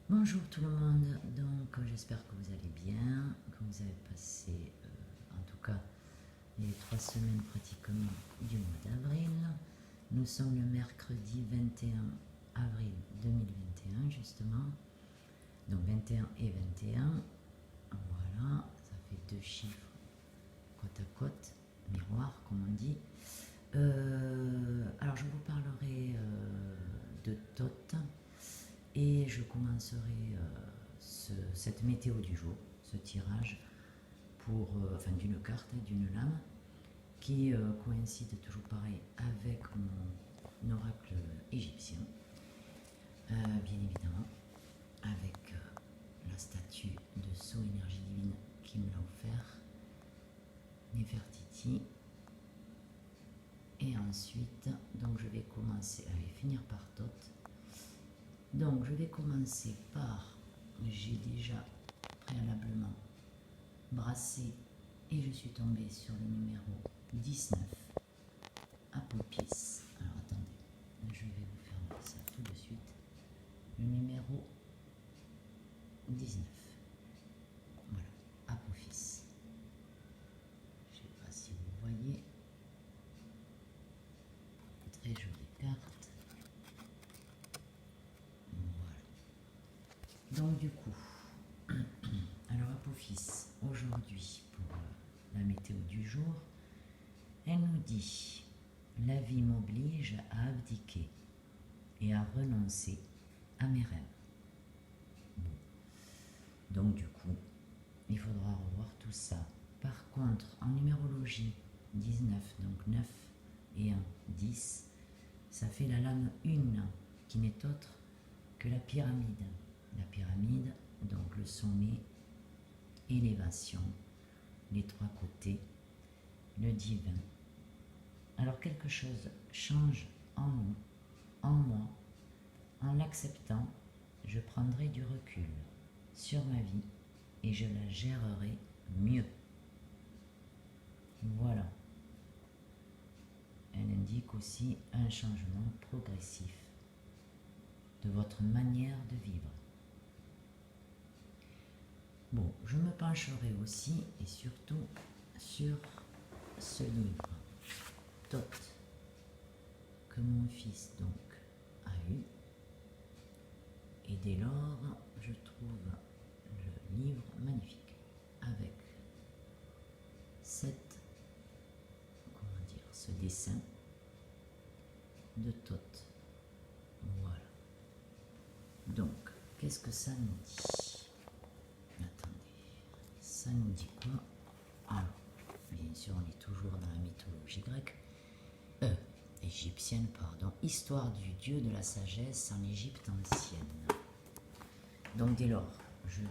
Bonjour tout le monde, donc j'espère que vous allez bien, que vous avez passé en tout cas les 3 semaines pratiquement du mois d'avril. Nous sommes le mercredi 21 avril 2021 justement, donc 21 et 21, voilà, ça fait deux chiffres côte à côte, miroir comme on dit. Alors je vous parlerai de Thoth. Et je commencerai cette météo du jour, ce tirage, enfin d'une carte, d'une lame, qui coïncide toujours pareil avec mon oracle égyptien, bien évidemment, avec la statue de Sceau Énergie Divine qui me l'a offert, Nefertiti. Et ensuite, donc je vais commencer, finir par Thoth. Donc je vais commencer par, j'ai déjà préalablement brassé et je suis tombée sur le numéro 19, Apophis. Alors attendez, je vais vous faire ça tout de suite. Le numéro 19, voilà, Apophis. Je ne sais pas si vous voyez, très jolie carte. Voilà. Donc du coup, alors Apophis, aujourd'hui pour la météo du jour, elle nous dit: la vie m'oblige à abdiquer et à renoncer à mes rêves. Bon. Donc du coup, il faudra revoir tout ça. Par contre, en numérologie, 19, donc 9 et 1, 10, ça fait la lame 1, qui n'est autre que la pyramide. La pyramide, donc le sommet, élévation, les trois côtés, le divin. Alors quelque chose change en nous, en moi. En l'acceptant, je prendrai du recul sur ma vie et je la gérerai mieux. Voilà. Elle indique aussi un changement progressif de votre manière de vivre. Bon, je me pencherai aussi et surtout sur ce livre, Thoth, que mon fils donc a eu. Et dès lors, je trouve le livre magnifique avec ce dessin de Thoth. Voilà. Donc, qu'est-ce que ça nous dit? Attendez, ça nous dit quoi? Alors, bien sûr, on est toujours dans la mythologie grecque, égyptienne, pardon, histoire du dieu de la sagesse en Égypte ancienne. Donc, dès lors, je vais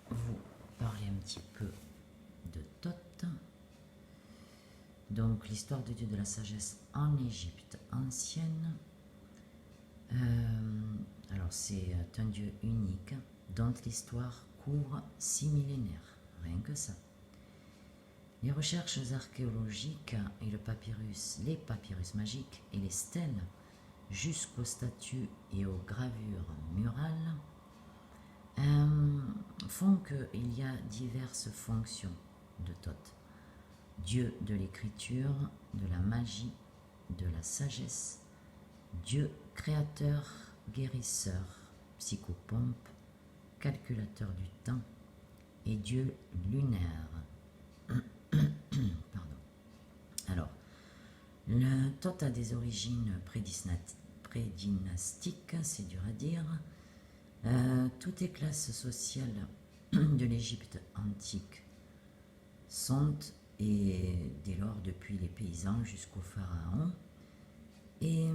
vous parler un petit peu de Thoth. Donc, l'histoire du dieu de la sagesse en Égypte ancienne. Alors, c'est un dieu unique dont l'histoire couvre 6 millénaires, rien que ça. Les recherches archéologiques et les papyrus magiques et les stèles, jusqu'aux statues et aux gravures murales, font qu'il y a diverses fonctions de Thoth. Dieu de l'écriture, de la magie, de la sagesse, Dieu créateur, guérisseur, psychopompe, calculateur du temps et Dieu lunaire. Pardon. Alors, le Thoth a des origines prédynastiques, c'est dur à dire. Toutes les classes sociales de l'Égypte antique sont, et dès lors depuis les paysans jusqu'aux pharaons, et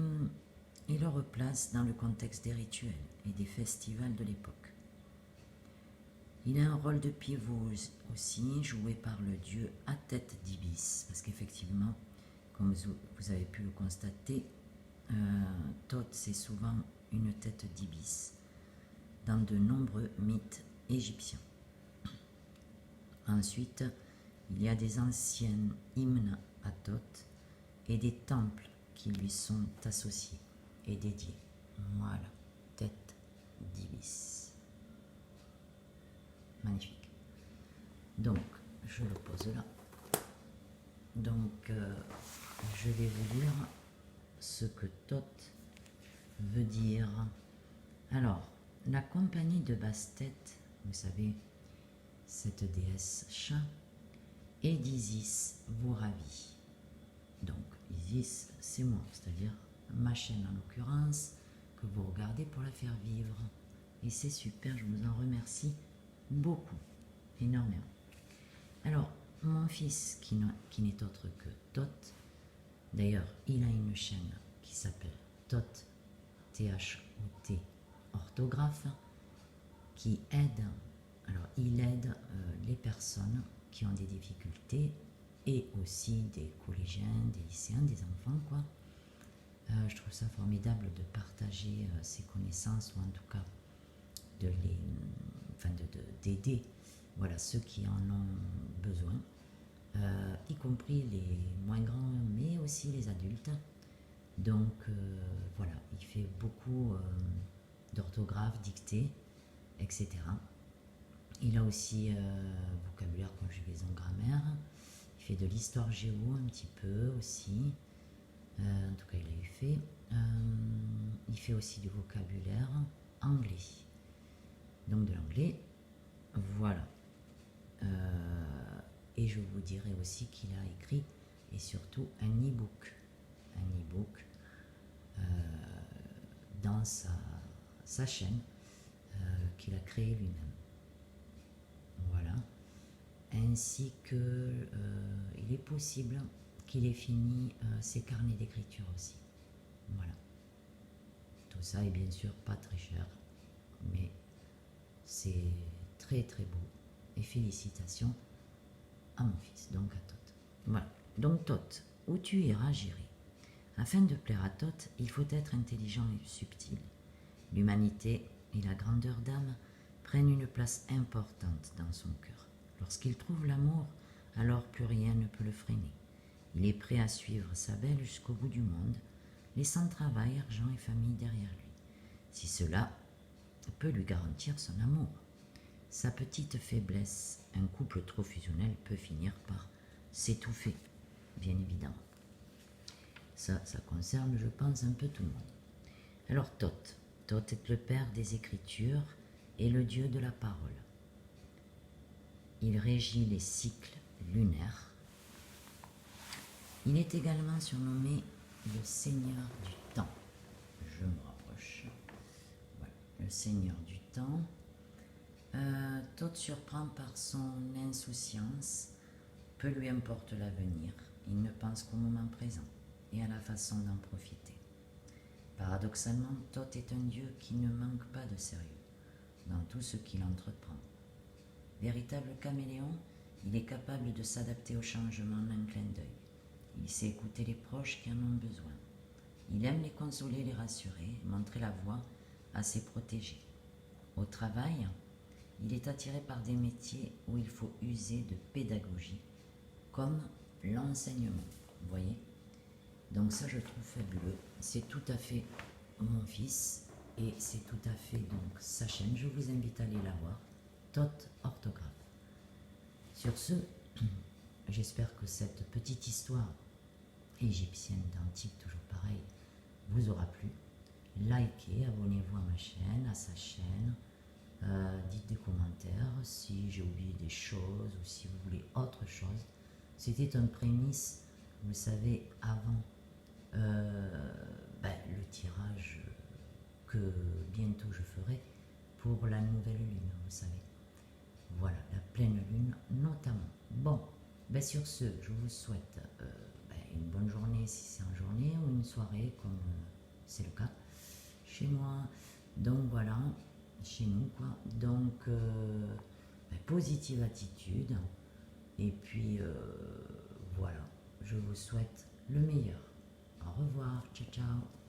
leur place dans le contexte des rituels et des festivals de l'époque. Il a un rôle de pivot aussi, joué par le dieu à tête d'ibis, parce qu'effectivement, comme vous avez pu le constater, Thoth c'est souvent une tête d'ibis dans de nombreux mythes égyptiens. Ensuite, il y a des anciens hymnes à Thoth et des temples qui lui sont associés et dédiés. Voilà, tête d'ibis. choses-là. Donc, je vais vous lire ce que Thoth veut dire. Alors, la compagnie de Bastet, vous savez, cette déesse chat, et d'Isis vous ravit. Donc, Isis, c'est moi, c'est-à-dire ma chaîne en l'occurrence, que vous regardez pour la faire vivre. Et c'est super, je vous en remercie beaucoup, énormément. Alors, mon fils, qui n'est autre que Thoth, d'ailleurs, il a une chaîne qui s'appelle Thoth, T-H-O-T, orthographe, qui aide, alors il aide les personnes qui ont des difficultés et aussi des collégiens, des lycéens, des enfants, quoi. Je trouve ça formidable de partager ces connaissances, ou en tout cas d'aider voilà, ceux qui en ont besoin, y compris les moins grands, mais aussi les adultes. Donc voilà, il fait beaucoup d'orthographe, dictée, etc. Il a aussi vocabulaire, conjugaison, grammaire. Il fait de l'histoire géo un petit peu aussi. En tout cas, il a eu fait. Il fait aussi du vocabulaire anglais. Donc de l'anglais, voilà. Et je vous dirai aussi qu'il a écrit et surtout un e-book. Un e-book dans sa chaîne qu'il a créé lui-même. Voilà. Ainsi que il est possible qu'il ait fini ses carnets d'écriture aussi. Voilà. Tout ça est bien sûr pas très cher, mais c'est très très beau. Et félicitations à mon fils, donc à Thoth. Voilà. Donc Thoth, où tu iras, j'irai. Afin de plaire à Thoth, il faut être intelligent et subtil. L'humanité et la grandeur d'âme prennent une place importante dans son cœur. Lorsqu'il trouve l'amour, alors plus rien ne peut le freiner. Il est prêt à suivre sa belle jusqu'au bout du monde, laissant travail, argent et famille derrière lui. Si cela peut lui garantir son amour. Sa petite faiblesse, un couple trop fusionnel peut finir par s'étouffer, bien évidemment. Ça concerne, je pense, un peu tout le monde. Alors Thoth. Thoth est le père des Écritures et le dieu de la parole. Il régit les cycles lunaires. Il est également surnommé le Seigneur du Temps. Je me rapproche. Voilà, le Seigneur du Temps. Thoth surprend par son insouciance, peu lui importe l'avenir, il ne pense qu'au moment présent et à la façon d'en profiter. Paradoxalement, Thoth est un dieu qui ne manque pas de sérieux dans tout ce qu'il entreprend. Véritable caméléon, il est capable de s'adapter au changement d'un clin d'œil. Il sait écouter les proches qui en ont besoin. Il aime les consoler, les rassurer, montrer la voie à ses protégés. Au travail, il est attiré par des métiers où il faut user de pédagogie, comme l'enseignement. Vous voyez ? Donc ça, je trouve fabuleux. C'est tout à fait mon fils et c'est tout à fait donc sa chaîne. Je vous invite à aller la voir. Thoth orthographe. Sur ce, j'espère que cette petite histoire égyptienne d'antique, toujours pareil, vous aura plu. Likez, abonnez-vous à ma chaîne, à sa chaîne. Dites des commentaires si j'ai oublié des choses ou si vous voulez autre chose. C'était une prémisse, vous savez, avant le tirage que bientôt je ferai pour la nouvelle lune, vous savez. Voilà, la pleine lune notamment. Bon, sur ce, je vous souhaite une bonne journée si c'est en journée ou une soirée comme c'est le cas chez moi. Donc voilà, chez nous quoi. Donc positive attitude et puis voilà, je vous souhaite le meilleur. Au revoir, ciao ciao.